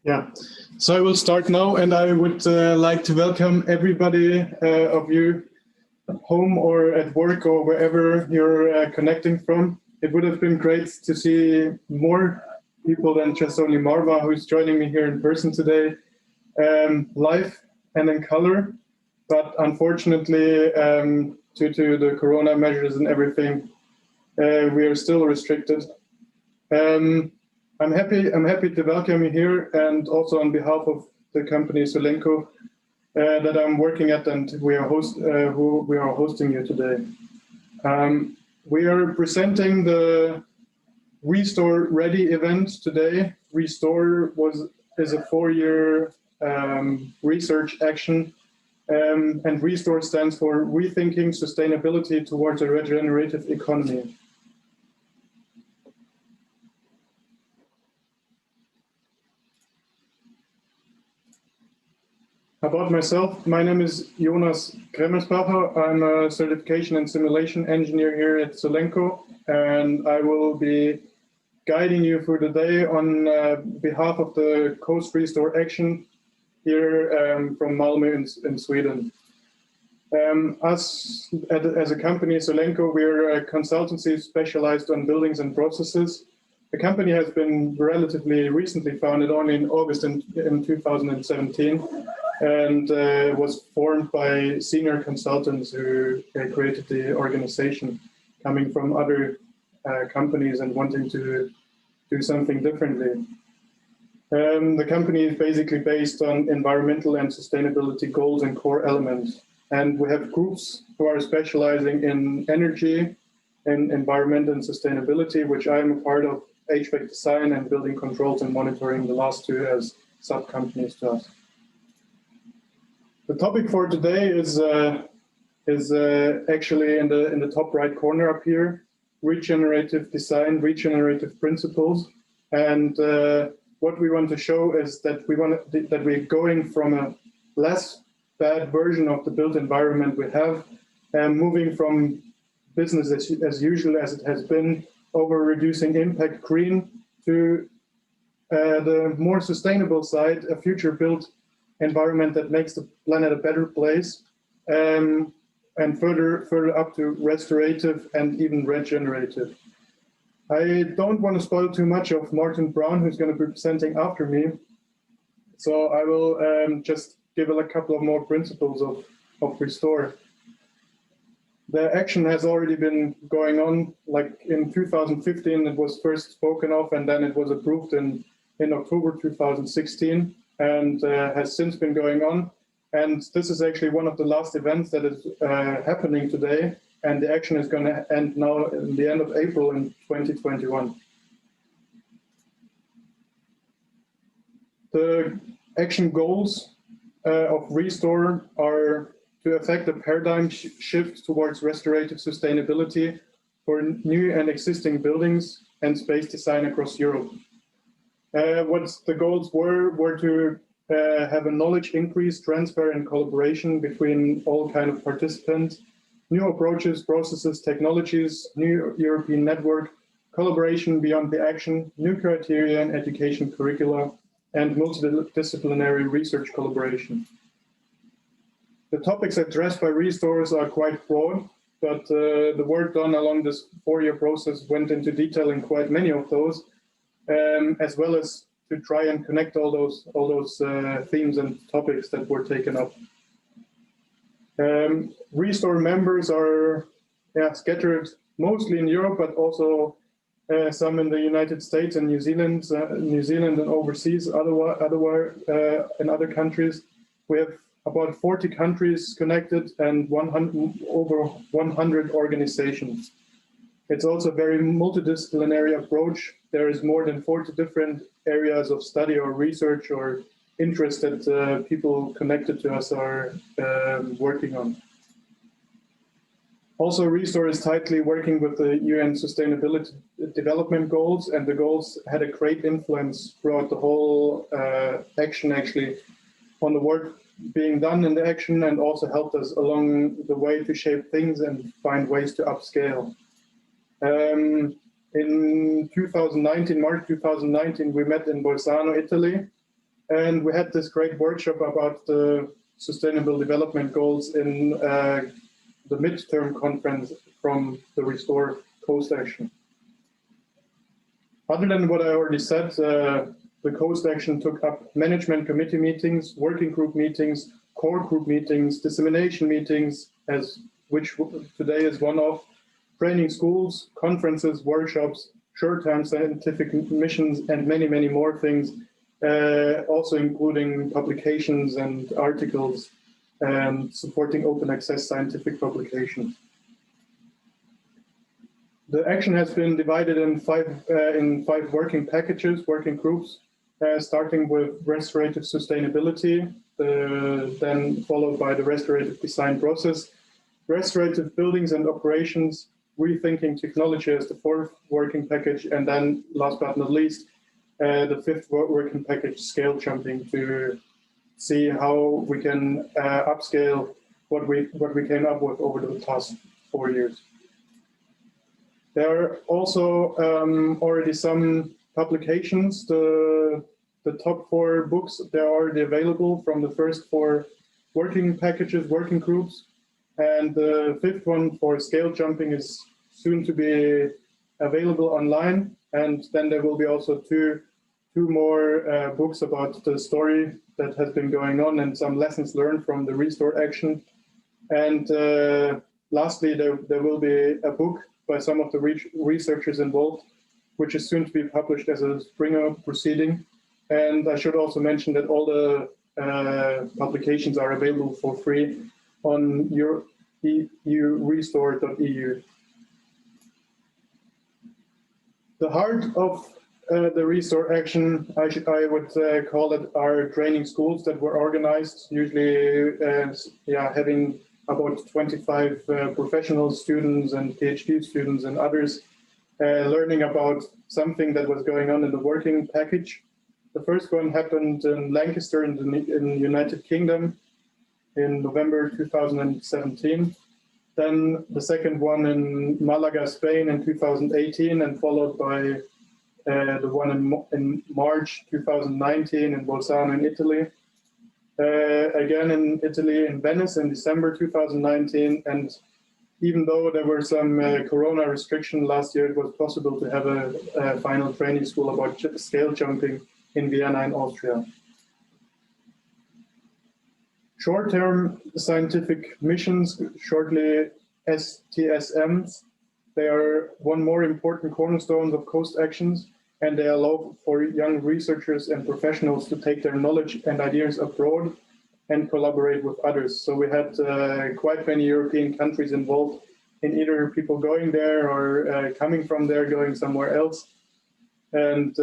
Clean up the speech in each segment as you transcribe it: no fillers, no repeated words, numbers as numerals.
Yeah, so I will start now, and I would like to welcome everybody of you home or at work or wherever you're connecting from. It would have been great to see more people than just only Marva, who's joining me here in person today, live and in color. But unfortunately, due to the Corona measures and everything, we are still restricted. I'm happy to welcome you here, and also on behalf of the company Solenco that I'm working at, and who we are hosting you today. We are presenting the Restore Ready event today. Restore is a 4-year research action, and Restore stands for Rethinking Sustainability Towards a Regenerative Economy. About myself, my name is Jonas Kremmersbacher. I'm a certification and simulation engineer here at Solenco, and I will be guiding you through the day on behalf of the Coast Restore Action here from Malmö in Sweden. Us, as a company, Solenco, we're a consultancy specialized on buildings and processes. The company has been relatively recently founded only in August in 2017. And was formed by senior consultants who created the organization, coming from other companies and wanting to do something differently. The company is basically based on environmental and sustainability goals and core elements. And we have groups who are specializing in energy, and environment and sustainability, which I'm a part of, HVAC design and building controls and monitoring, the last two as sub-companies to us. The topic for today is actually in the top right corner up here: regenerative design, regenerative principles. And what we want to show is that we're going from a less bad version of the built environment we have, and moving from business as usual as it has been, over reducing impact green, to the more sustainable side, a future built environment that makes the planet a better place, and further up to restorative and even regenerative. I don't want to spoil too much of Martin Brown, who's going to be presenting after me, so I will just give a couple of more principles of Restore. The action has already been going on. Like in 2015 it was first spoken of, and then it was approved in October 2016. And has since been going on. And this is actually one of the last events that is happening today. And the action is going to end now in the end of April in 2021. The action goals of Restore are to effect a paradigm shift towards restorative sustainability for new and existing buildings and space design across Europe. What the goals were to have a knowledge increase, transfer and collaboration between all kind of participants, new approaches, processes, technologies, new European network, collaboration beyond the action, new criteria and education curricula, and multidisciplinary research collaboration. The topics addressed by Restores are quite broad, but the work done along this 4-year process went into detail in quite many of those. As well as to try and connect all those themes and topics that were taken up. Restore members are scattered mostly in Europe, but also some in the United States and New Zealand and overseas, in other countries. We have about 40 countries connected and over 100 organizations. It's also a very multidisciplinary approach. There is more than 40 different areas of study or research or interest that people connected to us are working on. Also, Restore is tightly working with the UN Sustainability Development Goals, and the goals had a great influence throughout the whole action, actually, on the work being done in the action, and also helped us along the way to shape things and find ways to upscale. In 2019, March 2019, we met in Bolzano, Italy, And we had this great workshop about the Sustainable Development Goals in the midterm conference from the Restore Coast Action. Other than what I already said, the Coast Action took up management committee meetings, working group meetings, core group meetings, dissemination meetings, which today is one of, training schools, conferences, workshops, short-term scientific missions, and many, many more things, also including publications and articles and supporting open access scientific publications. The action has been divided in five working packages, working groups, starting with restorative sustainability, then followed by the restorative design process, restorative buildings and operations, rethinking technology as the fourth working package, and then last but not least, the fifth working package, scale jumping, to see how we can upscale what we came up with over the past 4 years. There are also already some publications. The top 4 books, they're already available from the first 4 working packages, working groups. And the 5th one for scale jumping is soon to be available online. And then there will be also two more books about the story that has been going on and some lessons learned from the Restore action. And lastly, there will be a book by some of the researchers involved, which is soon to be published as a Springer proceeding. And I should also mention that all the publications are available for free on eurestore.eu. The heart of the Restore action, I would call it, our training schools that were organized, usually having about 25 professional students and PhD students and others learning about something that was going on in the working package. The first one happened in Lancaster in the United Kingdom in November 2017. Then the second one in Malaga, Spain in 2018, and followed by the one in March 2019 in Bolzano in Italy. Again in Italy, in Venice in December 2019. And even though there were some corona restrictions last year, it was possible to have a final training school about scale jumping in Vienna in Austria. Short-term scientific missions, shortly STSMs, they are one more important cornerstone of Coast Actions, and they allow for young researchers and professionals to take their knowledge and ideas abroad and collaborate with others. So we had quite many European countries involved in either people going there or coming from there, going somewhere else, and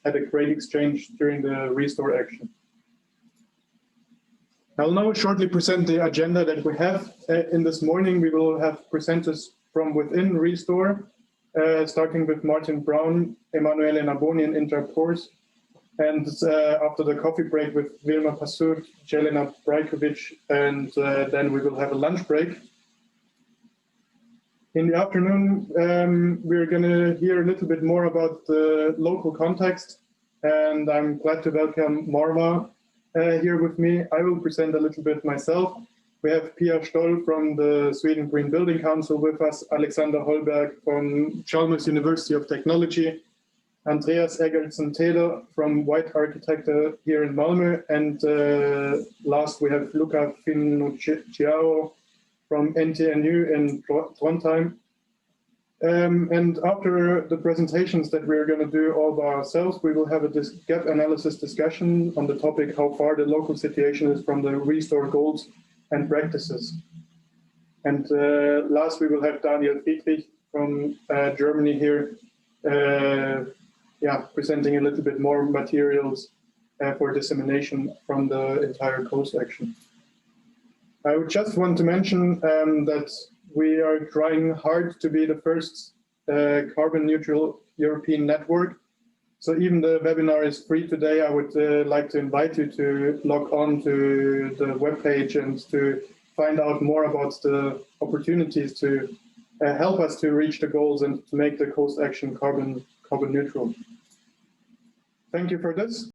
had a great exchange during the Restore action. I'll now shortly present the agenda that we have. In this morning, we will have presenters from within Restore, starting with Martin Brown, Emanuele Naboni, and Interpors. And after the coffee break with Vilma Pasut, Jelena Brajkovic, and then we will have a lunch break. In the afternoon, we're going to hear a little bit more about the local context, and I'm glad to welcome Marwa here with me. I will present a little bit myself. We have Pia Stoll from the Sweden Green Building Council with us, Alexander Holberg from Chalmers University of Technology, Andreas Eggertsen-Teder from White Architecture here in Malmö, and last we have Luca Finucciaro from NTNU in Trondheim. And after the presentations that we're going to do all by ourselves, we will have a gap analysis discussion on the topic how far the local situation is from the Restore goals and practices. And last, we will have Daniel Friedrich from Germany here, presenting a little bit more materials for dissemination from the entire Coast Action. I would just want to mention that we are trying hard to be the first carbon neutral European network. So even the webinar is free today. I would like to invite you to log on to the webpage and to find out more about the opportunities to help us to reach the goals and to make the Coast Action carbon neutral. Thank you for this.